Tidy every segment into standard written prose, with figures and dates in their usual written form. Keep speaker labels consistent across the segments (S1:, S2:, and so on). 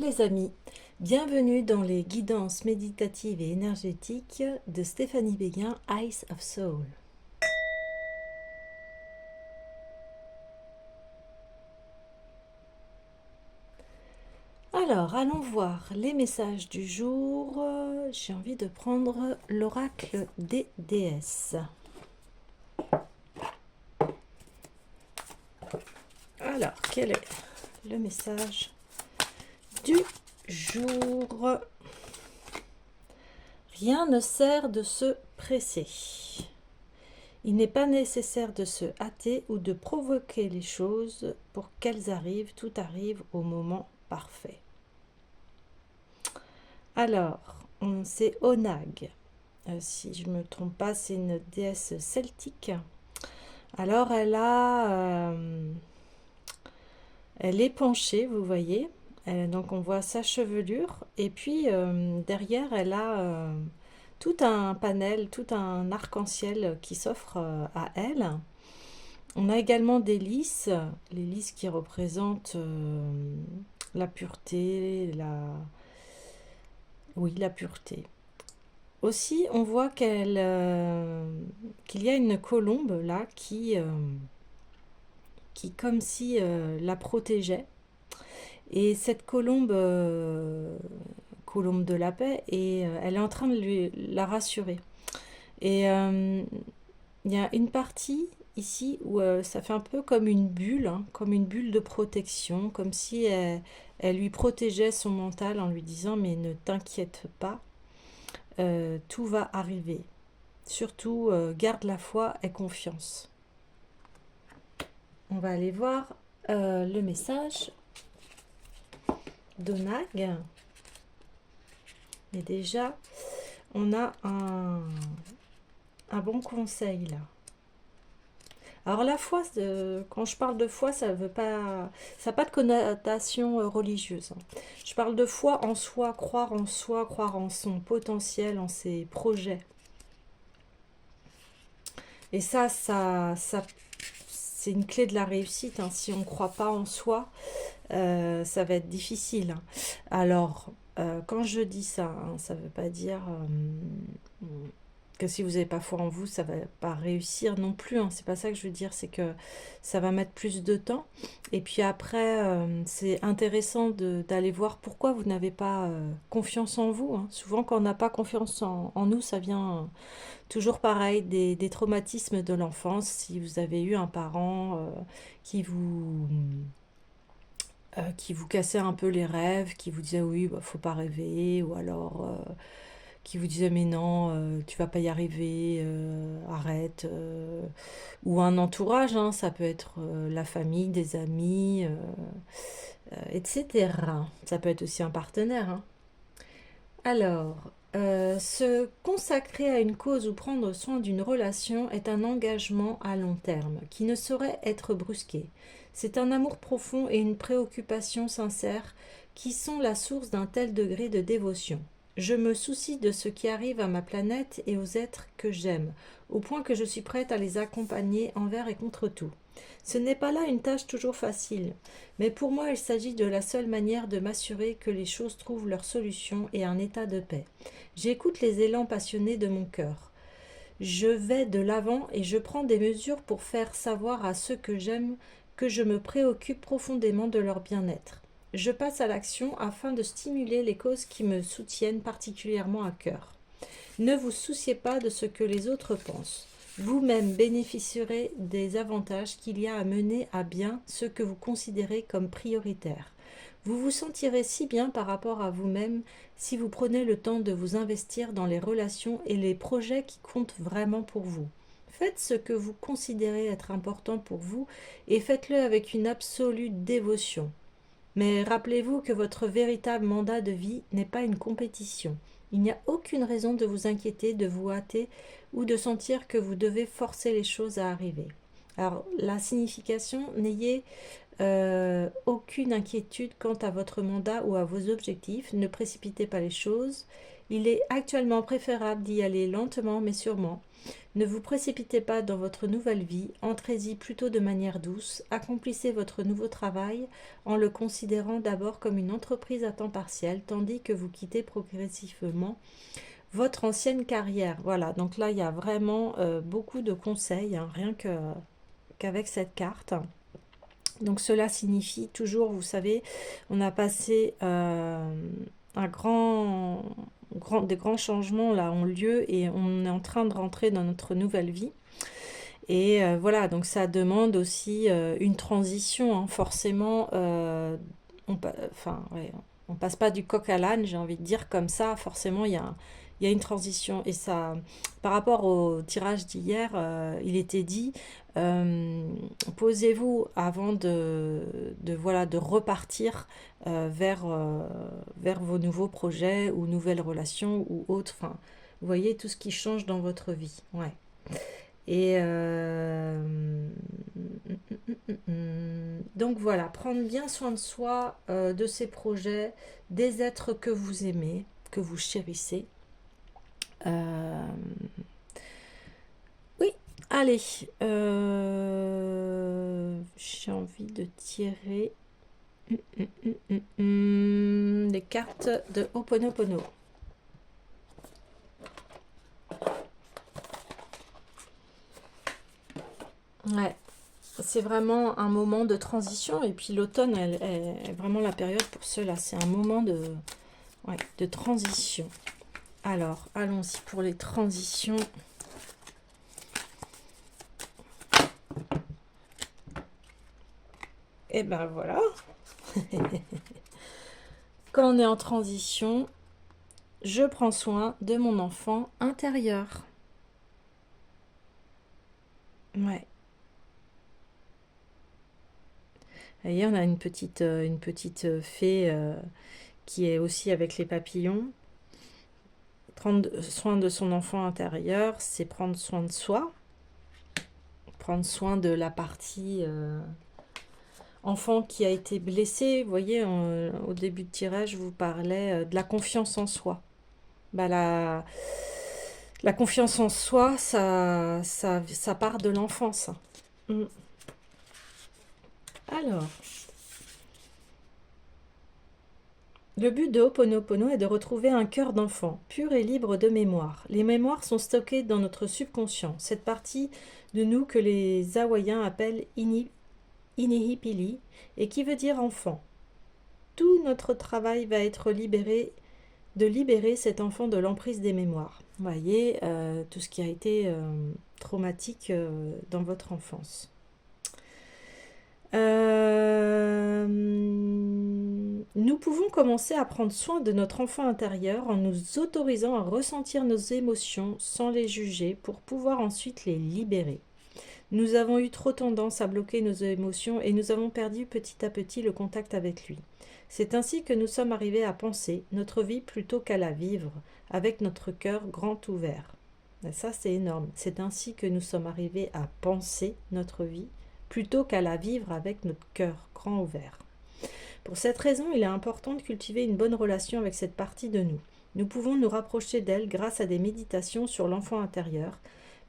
S1: les amis, bienvenue dans les guidances méditatives et énergétiques de Stéphanie Béguin, Eyes of Soul. Alors, allons voir les messages du jour. J'ai envie de prendre l'oracle des déesses. Alors, quel est le message du jour? Rien ne sert de se presser. Il n'est pas nécessaire de se hâter ou de provoquer les choses pour qu'elles arrivent. Tout arrive au moment parfait. Alors, c'est Onag. Si je ne me trompe pas, c'est une déesse celtique. Alors, elle est penchée, vous voyez. Donc, on voit sa chevelure. Et puis, derrière, elle a tout un panel, tout un arc-en-ciel qui s'offre à elle. On a également des lys, les lys qui représentent la pureté, la pureté. Aussi, on voit qu'il y a une colombe là qui comme si la protégeait. Et cette colombe, colombe de la paix, elle est en train de la rassurer. Et il y a une partie ici où ça fait un peu comme une bulle, hein, comme une bulle de protection, comme si elle lui protégeait son mental en lui disant mais ne t'inquiète pas, tout va arriver. Surtout, garde la foi et confiance. On va aller voir le message d'Onag. Et déjà, on a un bon conseil là. Alors la foi, quand je parle de foi, ça n'a pas de connotation religieuse. Je parle de foi en soi, croire en son potentiel, en ses projets. Et ça c'est une clé de la réussite. Hein. Si on ne croit pas en soi, ça va être difficile. Hein. Alors, quand je dis ça, hein, ça ne veut pas dire que si vous n'avez pas foi en vous, ça ne va pas réussir non plus. Hein. C'est pas ça que je veux dire, c'est que ça va mettre plus de temps. Et puis après, c'est intéressant d'aller voir pourquoi vous n'avez pas confiance en vous. Hein. Souvent, quand on n'a pas confiance en nous, ça vient toujours pareil, des traumatismes de l'enfance. Si vous avez eu un parent qui vous cassait un peu les rêves, qui vous disait oui, bah, faut pas rêver, ou alors qui vous disait mais non, tu vas pas y arriver, arrête, ou un entourage, hein, ça peut être la famille, des amis, etc. Ça peut être aussi un partenaire. Hein. Alors, se consacrer à une cause ou prendre soin d'une relation est un engagement à long terme qui ne saurait être brusqué. C'est un amour profond et une préoccupation sincère qui sont la source d'un tel degré de dévotion. Je me soucie de ce qui arrive à ma planète et aux êtres que j'aime, au point que je suis prête à les accompagner envers et contre tout. Ce n'est pas là une tâche toujours facile, mais pour moi il s'agit de la seule manière de m'assurer que les choses trouvent leur solution et un état de paix. J'écoute les élans passionnés de mon cœur. Je vais de l'avant et je prends des mesures pour faire savoir à ceux que j'aime que je me préoccupe profondément de leur bien-être. Je passe à l'action afin de stimuler les causes qui me soutiennent particulièrement à cœur. Ne vous souciez pas de ce que les autres pensent. Vous-même bénéficierez des avantages qu'il y a à mener à bien ce que vous considérez comme prioritaire. Vous vous sentirez si bien par rapport à vous-même si vous prenez le temps de vous investir dans les relations et les projets qui comptent vraiment pour vous. Faites ce que vous considérez être important pour vous et faites-le avec une absolue dévotion. Mais rappelez-vous que votre véritable mandat de vie n'est pas une compétition. Il n'y a aucune raison de vous inquiéter, de vous hâter ou de sentir que vous devez forcer les choses à arriver. Alors, la signification, n'ayez aucune inquiétude quant à votre mandat ou à vos objectifs. Ne précipitez pas les choses Il est actuellement préférable d'y aller lentement mais sûrement. Ne vous précipitez pas dans votre nouvelle vie, entrez-y plutôt de manière douce, accomplissez votre nouveau travail en le considérant d'abord comme une entreprise à temps partiel, tandis que vous quittez progressivement votre ancienne carrière. Voilà, donc là il y a vraiment beaucoup de conseils, hein, rien qu'avec cette carte. Donc cela signifie toujours, vous savez, on a passé des grands changements là ont lieu et on est en train de rentrer dans notre nouvelle vie. Et voilà, donc ça demande aussi une transition, hein, forcément. Ouais, on passe pas du coq à l'âne, j'ai envie de dire comme ça. Forcément, il y a une transition. Et ça, par rapport au tirage d'hier, il était dit, euh, posez-vous avant voilà, de repartir vers vos nouveaux projets ou nouvelles relations ou autres. Enfin, vous voyez tout ce qui change dans votre vie. Ouais. Et donc voilà, prendre bien soin de soi, de ses projets, des êtres que vous aimez, que vous chérissez. Euh, oui, allez, j'ai envie de tirer les cartes de Ho'oponopono. Ouais. C'est vraiment un moment de transition et puis l'automne elle est vraiment la période pour cela. C'est un moment ouais, de transition. Alors, allons-y pour les transitions. Et ben voilà. Quand on est en transition, je prends soin de mon enfant intérieur. Ouais. Vous voyez, on a une petite fée qui est aussi avec les papillons. Prendre soin de son enfant intérieur, c'est prendre soin de soi. Prendre soin de la partie enfant qui a été blessé. Vous voyez, au début de tirage, je vous parlais de la confiance en soi. Bah, la confiance en soi, ça part de l'enfance. Mm. Alors, le but de Ho'oponopono est de retrouver un cœur d'enfant, pur et libre de mémoire. Les mémoires sont stockées dans notre subconscient, cette partie de nous que les Hawaïens appellent Inihipili, et qui veut dire enfant. Tout notre travail va être de libérer cet enfant de l'emprise des mémoires. Vous voyez, tout ce qui a été traumatique dans votre enfance. Nous pouvons commencer à prendre soin de notre enfant intérieur en nous autorisant à ressentir nos émotions sans les juger pour pouvoir ensuite les libérer. Nous avons eu trop tendance à bloquer nos émotions et nous avons perdu petit à petit le contact avec lui. C'est ainsi que nous sommes arrivés à penser notre vie plutôt qu'à la vivre, avec notre cœur grand ouvert. Et ça, c'est énorme. C'est ainsi que nous sommes arrivés à penser notre vie plutôt qu'à la vivre avec notre cœur grand ouvert. Pour cette raison, il est important de cultiver une bonne relation avec cette partie de nous. Nous pouvons nous rapprocher d'elle grâce à des méditations sur l'enfant intérieur,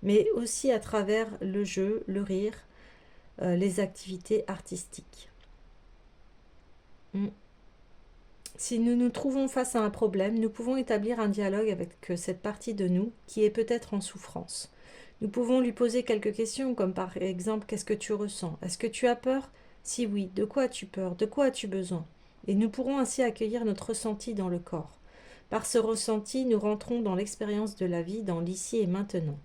S1: mais aussi à travers le jeu, le rire, les activités artistiques. Si nous nous trouvons face à un problème, nous pouvons établir un dialogue avec cette partie de nous qui est peut-être en souffrance. Nous pouvons lui poser quelques questions comme par exemple « Qu'est-ce que tu ressens? Est-ce que tu as peur? Si oui, de quoi as-tu peur? De quoi as-tu besoin ?» Et nous pourrons ainsi accueillir notre ressenti dans le corps. Par ce ressenti, nous rentrons dans l'expérience de la vie, dans l'ici et maintenant.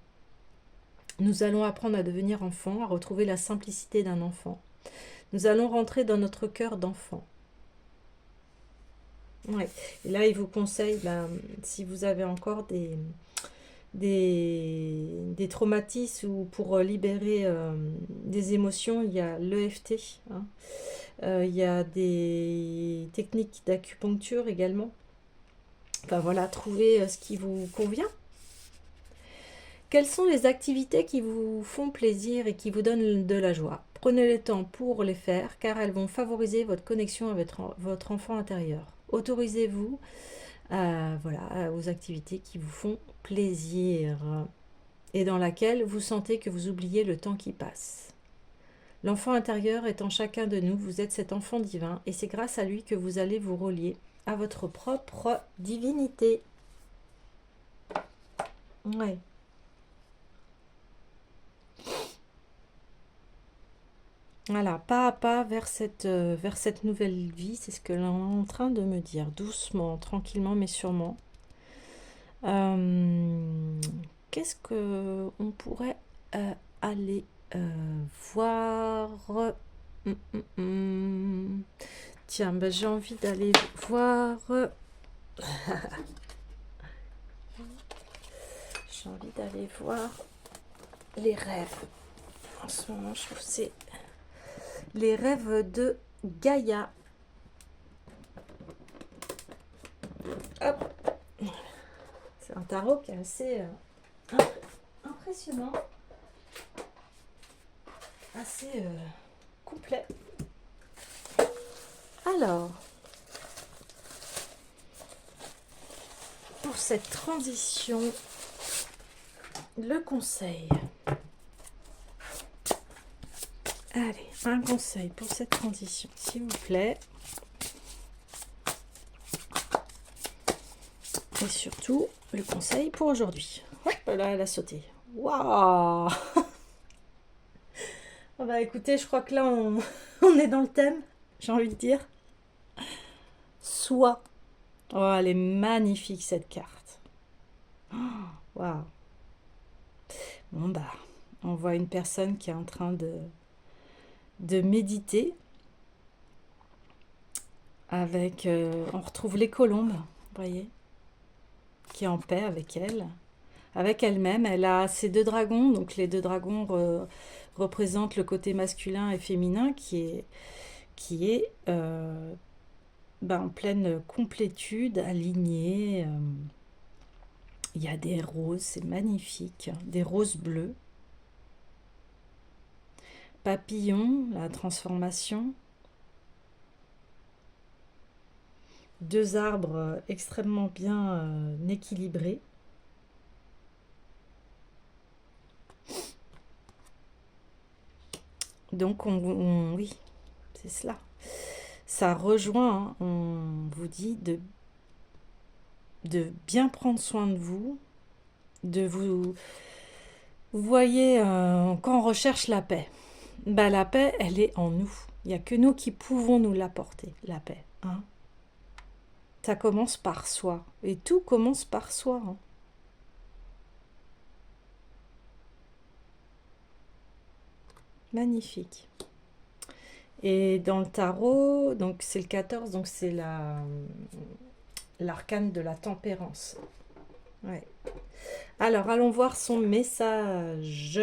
S1: Nous allons apprendre à devenir enfant, à retrouver la simplicité d'un enfant. Nous allons rentrer dans notre cœur d'enfant. Ouais. Et là, il vous conseille, si vous avez encore des traumatismes ou pour libérer des émotions, il y a l'EFT. Hein. Il y a des techniques d'acupuncture également. Enfin voilà, trouvez ce qui vous convient. Quelles sont les activités qui vous font plaisir et qui vous donnent de la joie? Prenez le temps pour les faire car elles vont favoriser votre connexion avec votre enfant intérieur. Autorisez-vous voilà, aux activités qui vous font plaisir et dans laquelle vous sentez que vous oubliez le temps qui passe. L'enfant intérieur est en chacun de nous, vous êtes cet enfant divin et c'est grâce à lui que vous allez vous relier à votre propre divinité. Ouais. Voilà, pas à pas vers cette nouvelle vie, c'est ce que l'on est en train de me dire, doucement, tranquillement, mais sûrement. Qu'est-ce que on pourrait aller voir? Tiens, ben, j'ai envie d'aller voir. J'ai envie d'aller voir les rêves. En ce moment, je trouve c'est les rêves de Gaïa. Hop. C'est un tarot qui est assez impressionnant, assez complet. Alors, pour cette transition, le conseil. Allez, un conseil pour cette transition, s'il vous plaît. Et surtout, le conseil pour aujourd'hui. Hop là, elle a sauté. Waouh! Oh bah écoutez, je crois que là, on est dans le thème, j'ai envie de dire. Soit. Oh, elle est magnifique, cette carte. Waouh! Bon bah, on voit une personne qui est en train de méditer. Avec, on retrouve les colombes, vous voyez, qui est en paix avec elle, avec elle-même. Elle a ses deux dragons, donc les deux dragons représentent le côté masculin et féminin qui est en pleine complétude, aligné. Il y a des roses, c'est magnifique, des roses bleues. Papillon, la transformation. Deux arbres extrêmement bien équilibrés. Donc, oui, c'est cela. Ça rejoint, hein, on vous dit de bien prendre soin de vous, de vous... Vous voyez, quand on recherche la paix, bah, la paix, elle est en nous. Il n'y a que nous qui pouvons nous l'apporter, la paix. Hein. Ça commence par soi. Et tout commence par soi. Hein. Magnifique. Et dans le tarot, donc c'est le 14, donc c'est l'arcane de la tempérance. Ouais. Alors, allons voir son message.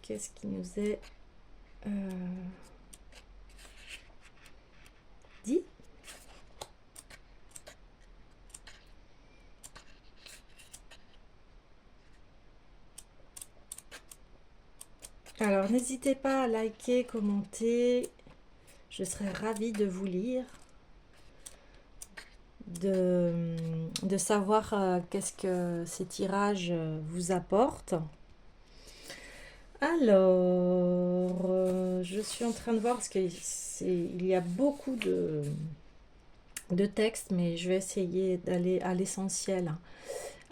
S1: Qu'est-ce qui nous est dit? Alors, n'hésitez pas à liker, commenter. Je serais ravie de vous lire, de savoir qu'est-ce que ces tirages vous apportent. Alors, je suis en train de voir parce qu'il y a beaucoup de textes, mais je vais essayer d'aller à l'essentiel.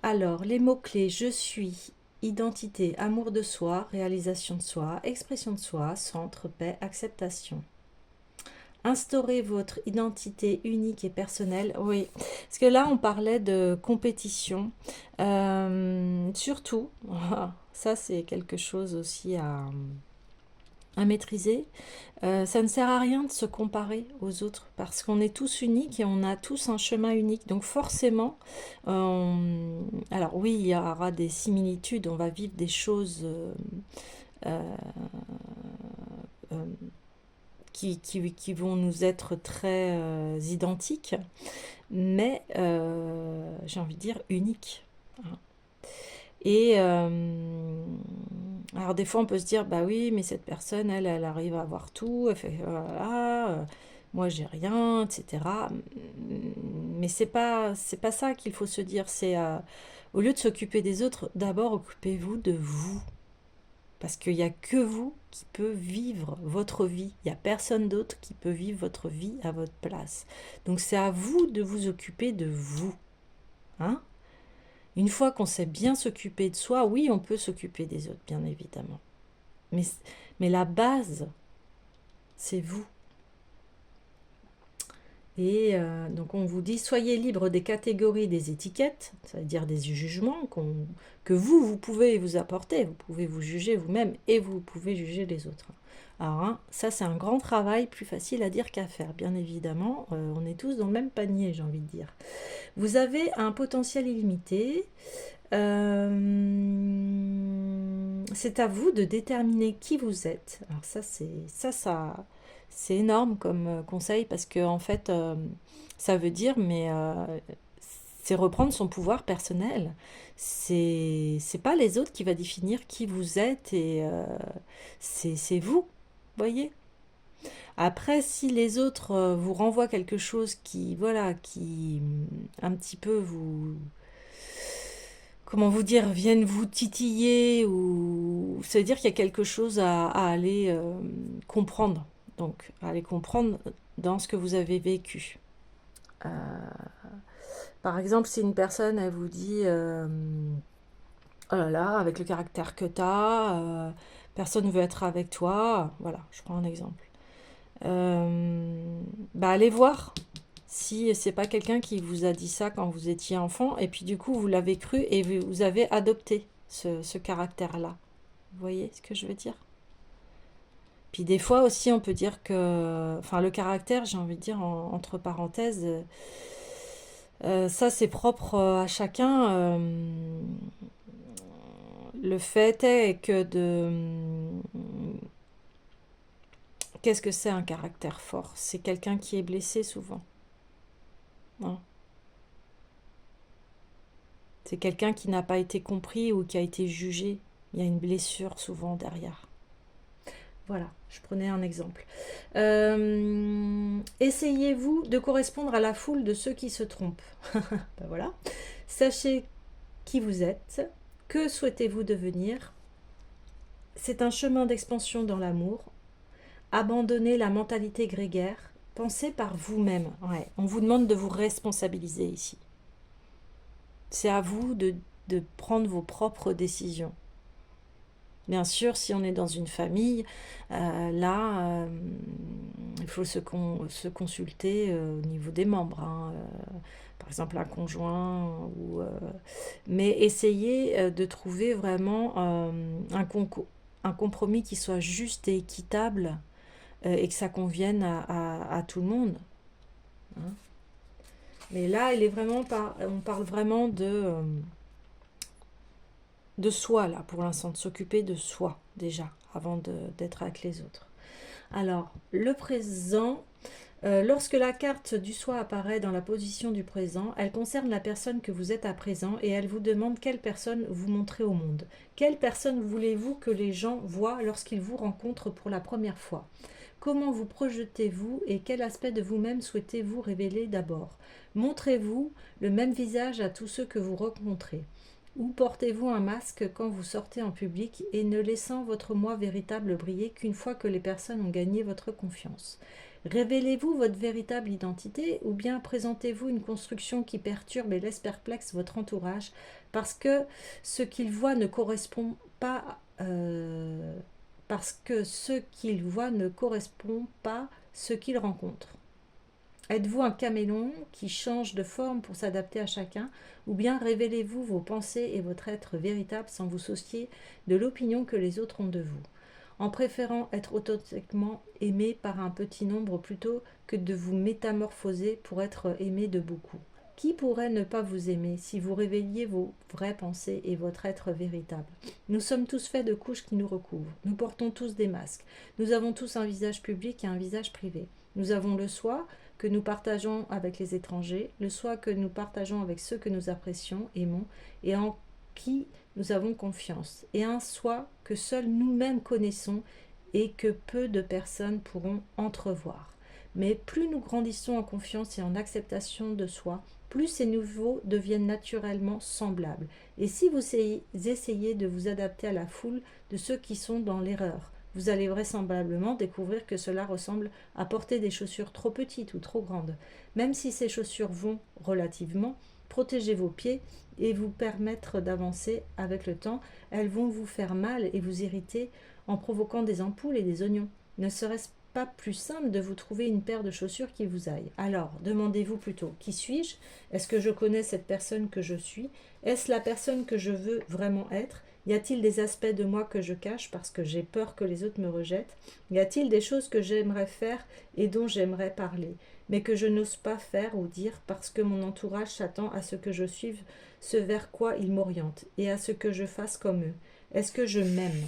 S1: Alors, les mots-clés, je suis, identité, amour de soi, réalisation de soi, expression de soi, centre, paix, acceptation. Instaurez votre identité unique et personnelle. Oui, parce que là, on parlait de compétition. Surtout, ça c'est quelque chose aussi à maîtriser. Ça ne sert à rien de se comparer aux autres parce qu'on est tous uniques et on a tous un chemin unique. Donc forcément, alors oui, il y aura des similitudes, on va vivre des choses qui vont nous être très identiques, mais j'ai envie de dire uniques. Hein. Et alors des fois on peut se dire bah oui mais cette personne elle arrive à avoir tout, elle fait voilà. moi j'ai rien, etc. Mais c'est pas ça qu'il faut se dire. C'est au lieu de s'occuper des autres, d'abord occupez-vous de vous. Parce qu'il n'y a que vous qui peut vivre votre vie. Il n'y a personne d'autre qui peut vivre votre vie à votre place. Donc c'est à vous de vous occuper de vous. Hein? Une fois qu'on sait bien s'occuper de soi, oui, on peut s'occuper des autres, bien évidemment. Mais, mais la base, c'est vous. Et donc on vous dit, soyez libre des catégories des étiquettes, c'est-à-dire des jugements que vous pouvez vous apporter. Vous pouvez vous juger vous-même et vous pouvez juger les autres. Alors hein, ça c'est un grand travail, plus facile à dire qu'à faire, bien évidemment. On est tous dans le même panier, j'ai envie de dire. Vous avez un potentiel illimité. C'est à vous de déterminer qui vous êtes. Alors c'est énorme comme conseil parce que en fait, ça veut dire, mais c'est reprendre son pouvoir personnel. C'est pas les autres qui va définir qui vous êtes et c'est vous, voyez. Après, si les autres vous renvoient quelque chose qui, voilà, qui un petit peu vous, comment vous dire, viennent vous titiller ou ça veut dire qu'il y a quelque chose à aller comprendre. Donc, à aller comprendre dans ce que vous avez vécu. Euh, Par exemple, si une personne, elle vous dit oh là là, avec le caractère que tu as, personne ne veut être avec toi. Voilà, je prends un exemple. Bah allez voir si c'est pas quelqu'un qui vous a dit ça quand vous étiez enfant, et puis du coup vous l'avez cru et vous avez adopté ce caractère-là. Vous voyez ce que je veux dire? Puis des fois aussi on peut dire que, enfin le caractère, j'ai envie de dire entre parenthèses, ça c'est propre à chacun. Le fait est que qu'est-ce que c'est un caractère fort? C'est quelqu'un qui est blessé souvent. Hein. C'est quelqu'un qui n'a pas été compris ou qui a été jugé. Il y a une blessure souvent derrière. Voilà, je prenais un exemple. Essayez-vous de correspondre à la foule de ceux qui se trompent. Ben voilà. Sachez qui vous êtes, que souhaitez-vous devenir. C'est un chemin d'expansion dans l'amour. Abandonnez la mentalité grégaire. Pensez par vous-même. Ouais, on vous demande de vous responsabiliser ici. C'est à vous de prendre vos propres décisions. Bien sûr, si on est dans une famille, là, il faut se consulter au niveau des membres. Hein, par exemple, un conjoint. Mais essayez de trouver vraiment un compromis qui soit juste et équitable et que ça convienne à tout le monde. Hein. Mais là, on parle vraiment de soi, là, pour l'instant, de s'occuper de soi, déjà, avant d'être avec les autres. Alors, le présent, lorsque la carte du soi apparaît dans la position du présent, elle concerne la personne que vous êtes à présent et elle vous demande quelle personne vous montrez au monde. Quelle personne voulez-vous que les gens voient lorsqu'ils vous rencontrent pour la première fois? Comment vous projetez-vous et quel aspect de vous-même souhaitez-vous révéler d'abord? Montrez-vous le même visage à tous ceux que vous rencontrez? Ou portez-vous un masque quand vous sortez en public et ne laissant votre moi véritable briller qu'une fois que les personnes ont gagné votre confiance? Révélez-vous votre véritable identité ou bien présentez-vous une construction qui perturbe et laisse perplexe votre entourage parce que ce qu'ils voient ne correspond pas parce que ce qu'ils voient ne correspond pas à ce qu'ils rencontrent. Êtes-vous un caméléon qui change de forme pour s'adapter à chacun ou bien révélez-vous vos pensées et votre être véritable sans vous soucier de l'opinion que les autres ont de vous, en préférant être authentiquement aimé par un petit nombre plutôt que de vous métamorphoser pour être aimé de beaucoup? Qui pourrait ne pas vous aimer si vous révéliez vos vraies pensées et votre être véritable? Nous sommes tous faits de couches qui nous recouvrent. Nous portons tous des masques. Nous avons tous un visage public et un visage privé. Nous avons le soi que nous partageons avec les étrangers, le soi que nous partageons avec ceux que nous apprécions, aimons et en qui nous avons confiance, et un soi que seuls nous-mêmes connaissons et que peu de personnes pourront entrevoir. Mais plus nous grandissons en confiance et en acceptation de soi, plus ces nouveaux deviennent naturellement semblables. Et si vous essayez de vous adapter à la foule de ceux qui sont dans l'erreur, vous allez vraisemblablement découvrir que cela ressemble à porter des chaussures trop petites ou trop grandes. Même si ces chaussures vont relativement protéger vos pieds et vous permettre d'avancer avec le temps, elles vont vous faire mal et vous irriter en provoquant des ampoules et des oignons. Ne serait-ce pas plus simple de vous trouver une paire de chaussures qui vous aille? Alors, demandez-vous plutôt, qui suis-je? Est-ce que je connais cette personne que je suis? Est-ce la personne que je veux vraiment être? Y a-t-il des aspects de moi que je cache parce que j'ai peur que les autres me rejettent? Y a-t-il des choses que j'aimerais faire et dont j'aimerais parler, mais que je n'ose pas faire ou dire parce que mon entourage s'attend à ce que je suive ce vers quoi ils m'orientent et à ce que je fasse comme eux? Est-ce que je m'aime?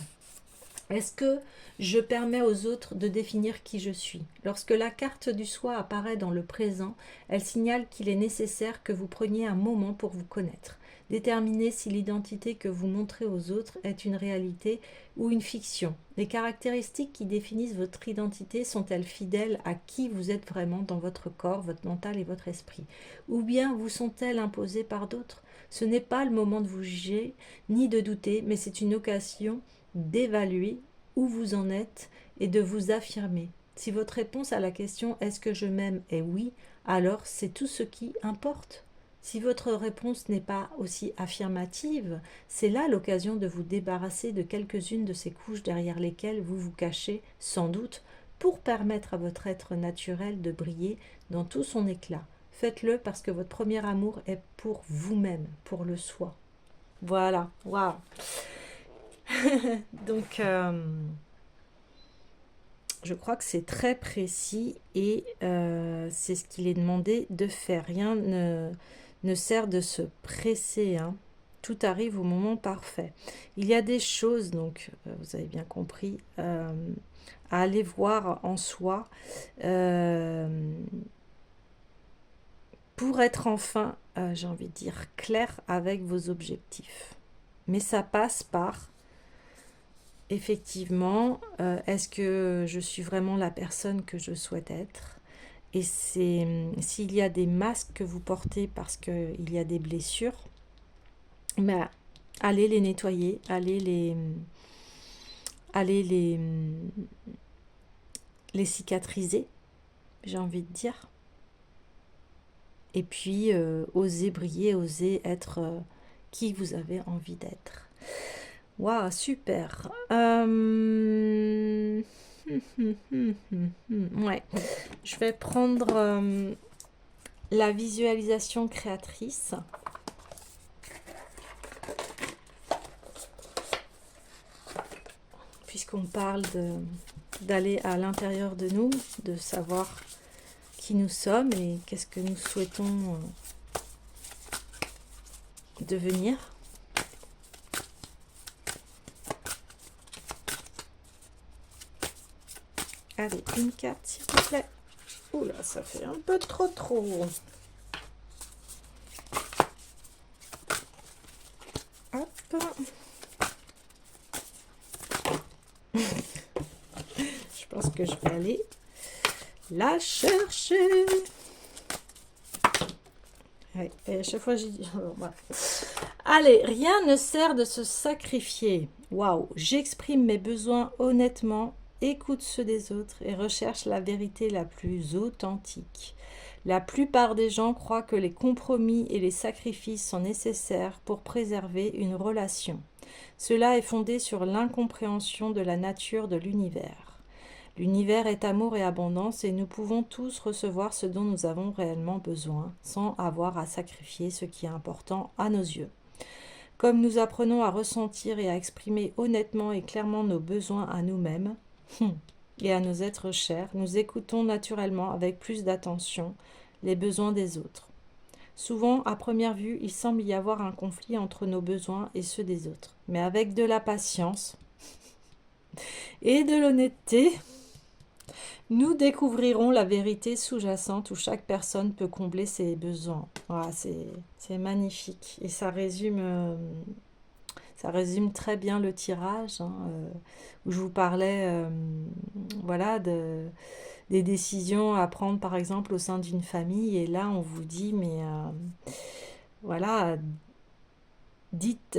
S1: Est-ce que je permets aux autres de définir qui je suis? Lorsque la carte du soi apparaît dans le présent, elle signale qu'il est nécessaire que vous preniez un moment pour vous connaître. Déterminer si l'identité que vous montrez aux autres est une réalité ou une fiction. Les caractéristiques qui définissent votre identité sont-elles fidèles à qui vous êtes vraiment dans votre corps, votre mental et votre esprit? Ou bien vous sont-elles imposées par d'autres? Ce n'est pas le moment de vous juger ni de douter, mais c'est une occasion d'évaluer où vous en êtes et de vous affirmer. Si votre réponse à la question est-ce que je m'aime est oui, alors c'est tout ce qui importe. Si votre réponse n'est pas aussi affirmative, c'est là l'occasion de vous débarrasser de quelques-unes de ces couches derrière lesquelles vous vous cachez, sans doute, pour permettre à votre être naturel de briller dans tout son éclat. Faites-le parce que votre premier amour est pour vous-même, pour le soi. Voilà, waouh. Donc, je crois que c'est très précis et c'est ce qu'il est demandé de faire. Rien ne sert de se presser, hein. Tout arrive au moment parfait. Il y a des choses, donc, vous avez bien compris, à aller voir en soi pour être enfin, j'ai envie de dire, clair avec vos objectifs. Mais ça passe par effectivement, est-ce que je suis vraiment la personne que je souhaite être? Et c'est s'il y a des masques que vous portez parce qu'il y a des blessures, ben, allez les nettoyer, allez les cicatriser, j'ai envie de dire. Et puis, osez briller, osez être qui vous avez envie d'être. Waouh, super. Ouais, je vais prendre la visualisation créatrice. Puisqu'on parle d'aller à l'intérieur de nous, de savoir qui nous sommes et qu'est-ce que nous souhaitons devenir. Allez, une carte, s'il vous plaît. Oula, ça fait un peu trop. Hop. Je pense que je vais aller la chercher. Ouais, et à chaque fois, j'ai dit... voilà. Allez, rien ne sert de se sacrifier. Waouh, j'exprime mes besoins honnêtement, écoute ceux des autres et recherche la vérité la plus authentique. La plupart des gens croient que les compromis et les sacrifices sont nécessaires pour préserver une relation. Cela est fondé sur l'incompréhension de la nature de l'univers. L'univers est amour et abondance et nous pouvons tous recevoir ce dont nous avons réellement besoin sans avoir à sacrifier ce qui est important à nos yeux. Comme nous apprenons à ressentir et à exprimer honnêtement et clairement nos besoins à nous-mêmes et à nos êtres chers, nous écoutons naturellement avec plus d'attention les besoins des autres. Souvent, à première vue, il semble y avoir un conflit entre nos besoins et ceux des autres. Mais avec de la patience et de l'honnêteté, nous découvrirons la vérité sous-jacente où chaque personne peut combler ses besoins. Voilà, c'est magnifique. Et ça résume très bien le tirage, hein, où je vous parlais voilà, des décisions à prendre, par exemple, au sein d'une famille. Et là, on vous dit, mais voilà, dites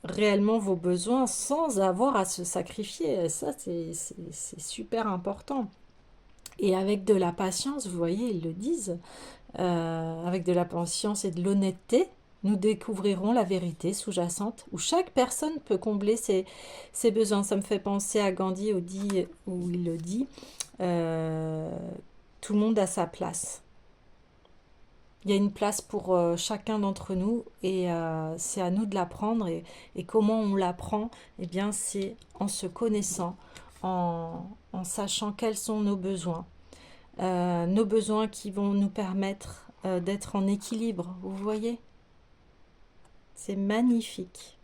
S1: réellement vos besoins sans avoir à se sacrifier. Ça, c'est super important. Et avec de la patience, vous voyez, ils le disent, avec de la patience et de l'honnêteté, nous découvrirons la vérité sous-jacente où chaque personne peut combler ses besoins. Ça me fait penser à Gandhi où il le dit, euh, tout le monde a sa place. Il y a une place pour chacun d'entre nous et c'est à nous de la prendre. Et comment on la prend? Eh bien, c'est en se connaissant, en sachant quels sont nos besoins qui vont nous permettre d'être en équilibre. Vous voyez? C'est magnifique.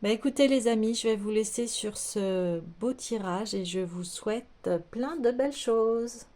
S1: Bah, écoutez les amis, je vais vous laisser sur ce beau tirage et je vous souhaite plein de belles choses.